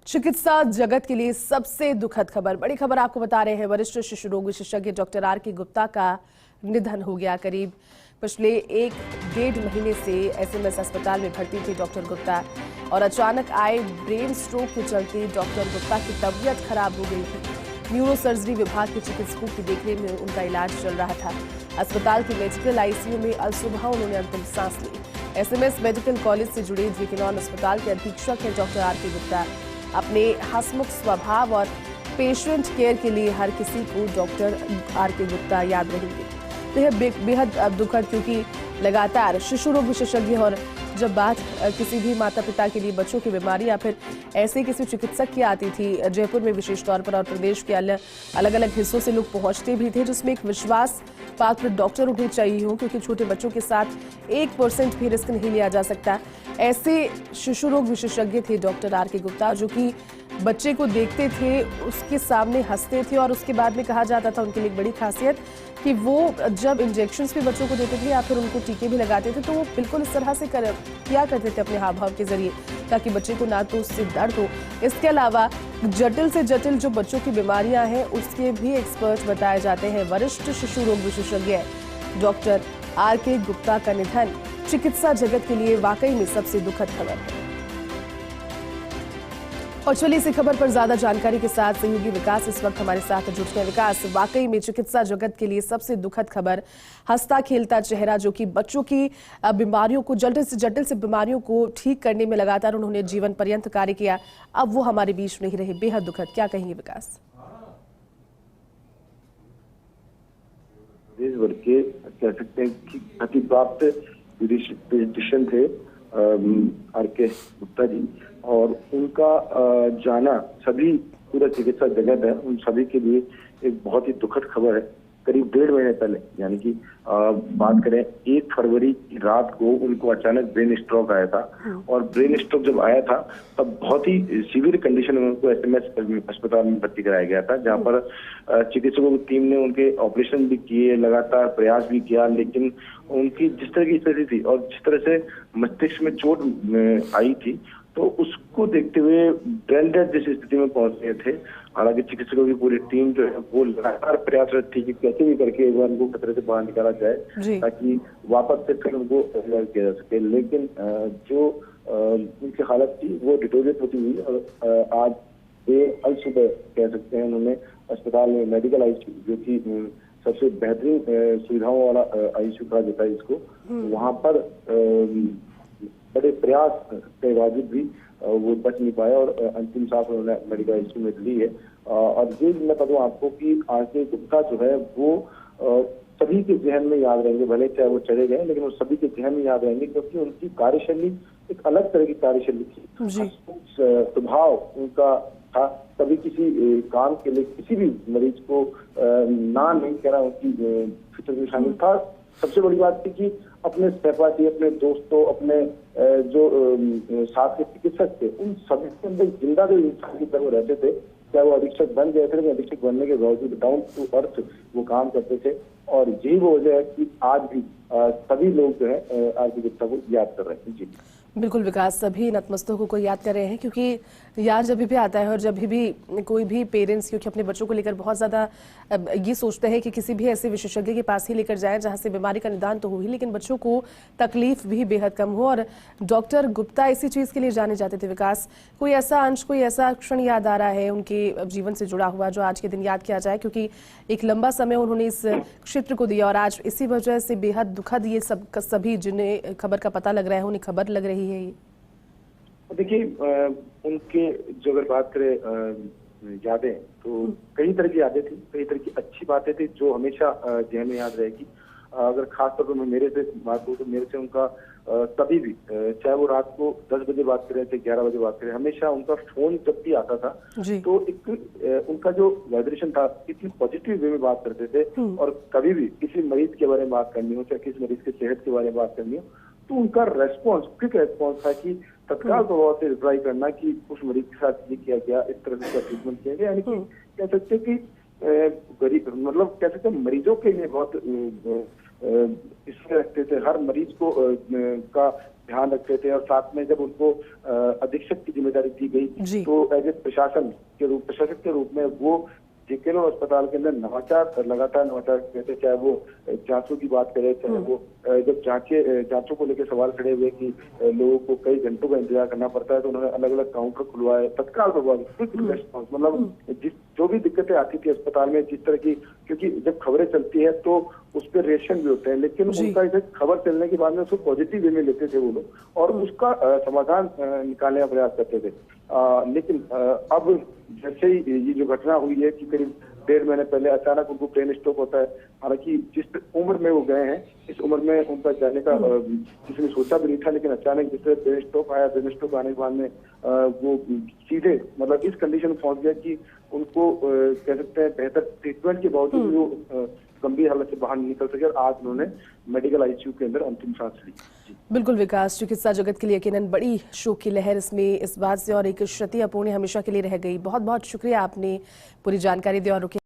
चिकित्सा जगत के लिए सबसे दुखद खबर, बड़ी खबर आपको बता रहे हैं। वरिष्ठ शिशु रोग विशेषज्ञ डॉक्टर आर.के. गुप्ता का निधन हो गया। करीब पिछले 1-1.5 महीने से एसएमएस अस्पताल में भर्ती थे डॉक्टर गुप्ता और अचानक आए ब्रेन स्ट्रोक के चलते डॉक्टर गुप्ता की तबीयत खराब हो गई थी। न्यूरो सर्जरी विभाग के चिकित्सकों की देखरेख में उनका इलाज चल रहा था। अस्पताल के मेडिकल आईसीयू में अल सुबह उन्होंने अंतिम सांस ली। एसएमएस मेडिकल कॉलेज से जुड़े जेकिनॉन अस्पताल के अधीक्षक हैं डॉक्टर आर.के. गुप्ता। अपने हंसमुख स्वभाव और पेशेंट केयर के लिए हर किसी को डॉक्टर आर.के. गुप्ता याद रहेंगे। तो यह बेहद दुखद, क्योंकि लगातार शिशु रोग विशेषज्ञ और जब बात किसी भी माता पिता के लिए बच्चों की बीमारी या फिर ऐसे किसी चिकित्सक की आती थी जयपुर में विशेष तौर पर और प्रदेश के अलग अलग हिस्सों से लोग पहुंचते भी थे, जिसमें एक विश्वास पात्र डॉक्टर उन्हें चाहिए हो, क्योंकि छोटे बच्चों के साथ 1% भी रिस्क नहीं लिया जा सकता। ऐसे शिशु रोग विशेषज्ञ थे डॉक्टर आर.के. गुप्ता, जो कि बच्चे को देखते थे, उसके सामने हंसते थे और उसके बाद में कहा जाता था उनके लिए एक बड़ी खासियत कि वो जब इंजेक्शंस भी बच्चों को देते थे या फिर उनको टीके भी लगाते थे तो वो बिल्कुल इस तरह से किया करते थे अपने हाव भाव के जरिए, ताकि बच्चे को ना तो उससे दर्द हो। इसके अलावा जटिल से जटिल जो बच्चों की बीमारियां हैं उसके भी एक्सपर्ट बताए जाते हैं। वरिष्ठ शिशु रोग विशेषज्ञ डॉक्टर आर.के. गुप्ता का निधन चिकित्सा जगत के लिए वाकई में सबसे दुखद खबर है। और चलिए इसी खबर पर ज्यादा जानकारी के साथ सहयोगी विकास इस वक्त हमारे साथ जुड़ गए। विकास, वाकई में चिकित्सा जगत के लिए सबसे दुखद खबर, हंसता खेलता चेहरा जो कि बच्चों की बीमारियों को जटिल से बीमारियों को ठीक करने में लगातार उन्होंने जीवन पर्यंत कार्य किया, अब वो हमारे बीच नहीं रहे, बेहद दुखद। क्या कहेंगे विकास? देश भर के कह सकते हैं कि अतिप्राप्त फिजिशियन थे आर.के. गुप्ता जी, और उनका जाना सभी पूरा चिकित्सा जगत है उन सभी के लिए एक बहुत ही दुखद खबर है। करीब 1.5 महीने पहले, यानी कि बात करें 1 फरवरी की रात को उनको अचानक ब्रेन स्ट्रोक आया था। और ब्रेन स्ट्रोक जब आया था तब बहुत ही सीवियर कंडीशन में उनको एसएमएस अस्पताल में भर्ती कराया गया था, जहां पर चिकित्सकों की टीम ने उनके ऑपरेशन भी किए, लगातार प्रयास भी किया, लेकिन उनकी जिस तरह की स्थिति थी और जिस तरह से मस्तिष्क में चोट आई थी तो उसको देखते हुए ब्रेन डेड जैसी स्थिति में पहुंच गए थे। हालांकि चिकित्सकों की पूरी टीम जो है वो लगातार प्रयासरत थी कि कैसे भी करके एक बार उनको खतरे से बाहर निकाला जाए ताकि वापस से फिर उनको इलाज किया जा सके। लेकिन जो उनकी हालत थी वो डिटोरिएट होती हुई और आज अल सुबह कह सकते हैं उन्होंने अस्पताल में मेडिकल आईसीयू, जो कि सबसे बेहतरीन सुविधाओं वाला आईसीयू कहा जाता है इसको, वहां पर बड़े प्रयास के बावजूद भी वो बच नहीं पाया और अंतिम सांस उन्होंने मेडिकल आईसीयू में ली है। और ये मैं बताऊं आपको कि आर.के. गुप्ता जो है वो सभी के जहन में याद रहेंगे, भले चाहे वो चले गए लेकिन वो सभी के जहन में याद रहेंगे, क्योंकि उनकी कार्यशैली एक अलग तरह की कार्यशैली थी। स्वभाव उनका था, कभी किसी काम के लिए किसी भी मरीज को ना नहीं कहना उनकी फिक्र में शामिल था। सबसे बड़ी बात थी कि अपने सहपाठी, अपने दोस्तों, अपने जो साथ के चिकित्सक थे, उन सभी के अंदर जिंदा जो इंसान की तरह रहते थे। चाहे वो अधीक्षक बन गए थे, लेकिन अधीक्षक बनने के बावजूद डाउन टू अर्थ वो काम करते थे। और यही वो वजह है कि आज भी सभी लोग जो है आर.के. गुप्ता को याद कर रहे हैं। जी बिल्कुल विकास, सभी नतमस्तकों को याद कर रहे हैं, क्योंकि याद जब भी आता है और जब भी कोई भी पेरेंट्स क्योंकि अपने बच्चों को लेकर बहुत ज़्यादा ये सोचते हैं कि किसी भी ऐसे विशेषज्ञ के पास ही लेकर जाएं जहां से बीमारी का निदान तो हो ही, लेकिन बच्चों को तकलीफ भी बेहद कम हो। और डॉक्टर गुप्ता इसी चीज़ के लिए जाने जाते थे। विकास, कोई ऐसा अंश, कोई ऐसा क्षण याद आ रहा है उनके जीवन से जुड़ा हुआ जो आज के दिन याद किया जाए, क्योंकि एक लंबा समय उन्होंने इस क्षेत्र को दिया और आज इसी वजह से बेहद दुखद ये सभी जिन्हें खबर का पता लग रहा है उन्हें खबर लग रही है ये? देखिए, उनके जो अगर बात करें यादें, तो कई तरह की यादें थी, कई तरह की अच्छी बातें थी जो हमेशा जहन में याद रहेगी। अगर खास तौर पर मैं मेरे से बात करूँ तो मेरे से उनका कभी भी, चाहे वो रात को 10 बजे बात करें चाहे 11 बजे बात करें, हमेशा उनका फोन जब भी आता था तो एक उनका जो वाइब्रेशन था, इतनी पॉजिटिव वे में बात करते थे। और कभी भी किसी मरीज के बारे में बात करनी हो, चाहे किसी मरीज के सेहत के बारे में बात करनी हो, तो उनका रेस्पॉन्स, क्विक रेस्पॉन्स था कि तत्काल प्रभाव से रिप्लाई करना कि उस मरीज के साथ ये किया गया, इस तरह से ट्रीटमेंट किया गया। यानी कि कह सकते हैं कि गरीब, मतलब कह सकते हैं मरीजों के लिए बहुत इसमें रखते थे, हर मरीज को का ध्यान रखते थे। और साथ में जब उनको अधीक्षक की जिम्मेदारी दी गई तो एज ए प्रशासक के रूप में वो जेकेलो अस्पताल के अंदर लगातार नवाचार करते, चाहे वो जांचों की बात करें, चाहे वो जब जांचों को लेकर सवाल खड़े हुए कि लोगों को कई घंटों का इंतजार करना पड़ता है, तो उन्होंने अलग अलग काउंटर खुलवाए, तत्काल प्रभाव, क्विक रेस्पॉन्स, मतलब जो भी दिक्कतें आती थी अस्पताल में, जिस तरह की, क्योंकि जब खबरें चलती है तो उस पर रिएक्शन भी होते हैं, लेकिन उनका इसे खबर चलने के बाद में उसको पॉजिटिव वे में लेते थे वो लोग और उसका समाधान निकालने का प्रयास करते थे। लेकिन अब जैसे ही ये जो घटना हुई है कि करीब 1.5 महीने पहले अचानक उनको ब्रेन स्ट्रोक होता है, हालांकि जिस उम्र में वो गए हैं इस उम्र में उनका जाने का किसी ने सोचा भी नहीं था, लेकिन अचानक जिस तरह ब्रेन स्ट्रोक आया, ब्रेन स्ट्रोक आने के बाद में वो सीधे मतलब इस कंडीशन में पहुंच गया कि उनको कह सकते हैं बेहतर ट्रीटमेंट के बावजूद वो गंभीर हालत से बाहर नहीं निकल सके और आज उन्होंने मेडिकल आईसीयू के अंदर अंतिम सांस ली। बिल्कुल विकास, चिकित्सा जगत के लिए यकीनन बड़ी शोक की लहर इसमें इस बात से और एक क्षति अपूर्ण हमेशा के लिए रह गई। बहुत बहुत शुक्रिया, आपने पूरी जानकारी दी और रुके